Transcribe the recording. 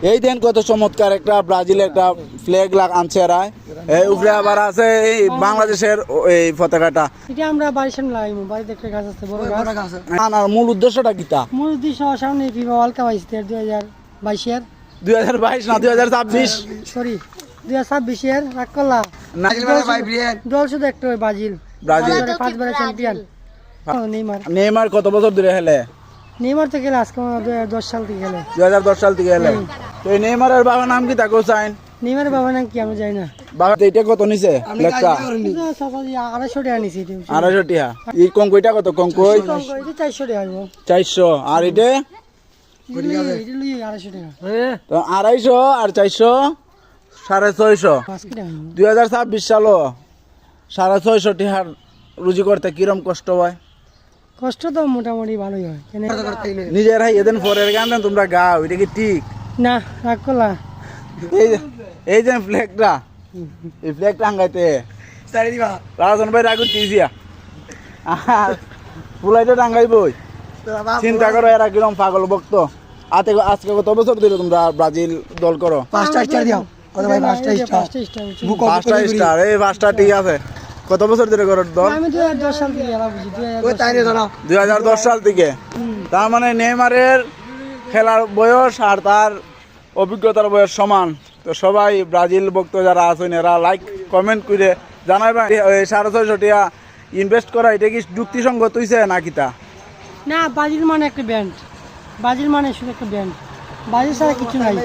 এই দেন কত চমৎকার একটা ব্রাজিলের একটা ফ্ল্যাগ আনছে এরা। এই উপরে আবার আছে এই বাংলাদেশের এই পতাকাটা। এটা আমরা বাড়ির সামনে লাগাইবো, বাড়িতে একটা গাছ আছে বড় গাছ। আনার মূল উদ্দেশ্যটা কিটা? মূল উদ্দেশ্য সামনে ফিফা ওয়ার্ল্ড কাপ আইছে 2022 এর 2022 না 2026 সরি 2026 এর রাখলা না দল শুধু একটা ওই ব্রাজিল। ব্রাজিল 5 বারের চ্যাম্পিয়ন নেইমার। নেইমার কত বছর ধরে খেলে? নেইমার তো খেলে আজকে 2010 সাল থেকে খেলে। 2010 সাল থেকে খেলে। তো এই নেইমারের বাবার নাম কি তাকে চাইন? নেইমারের বাবার নাম কি আমি জানি না। বাবা এইটা কত নিছে ফ্ল্যাগটা? 250 টাকা নিছে এটা। 250 টাকা। এই কঙ্কইটা কত কঙ্কই? এটা 400 টাকা হইবো। 400 আর এটা? এটা লই 250 টাকা। তো 250 আর 400 650। 5 টাকা হইবো। 2026 সালও 650 টাকার রুজি করতে কিরম কষ্ট হয়? কষ্ট তো মোটামুটি ভালোই হয়। নিজেরাই এদিন পরের গান তোমরা গাও, এটা কি ঠিক? না রাখলা এই যে ফ্ল্যাগটা, এই ফ্ল্যাগ টাঙ্গাইতে রাজন ভাই রাগুন টিজিয়া ফুলাইতে টাঙ্গাইবই। চিন্তা করো এরা কিরম পাগল ভক্ত। আজকে কত বছর ধরে তোমরা ব্রাজিল দল করো? 5টা স্টার দাও। কত ভাই 5টা স্টার? 5টা স্টার, এই 5টা ঠিক আছে। কত বছর ধরে করো দল? আমি 2010 সাল থেকে এরা বুঝি। 2010 সাল থেকে। তার মানে নেইমারের খেলার বয়স আর তার অভিজ্ঞতার বয়স সমান। তো সবাই ব্রাজিল ভক্ত যারা আছেন এরা লাইক কমেন্ট করে জানাবেন 650 টাকা ইনভেস্ট করা এটা কি যুক্তিসঙ্গত হইছে না কিতা? না ব্রাজিল মানে একটা ব্যান্ড, ব্রাজিল মানে শুধু একটা ব্যান্ড, ব্রাজিল ছাড়া কিছু নাই।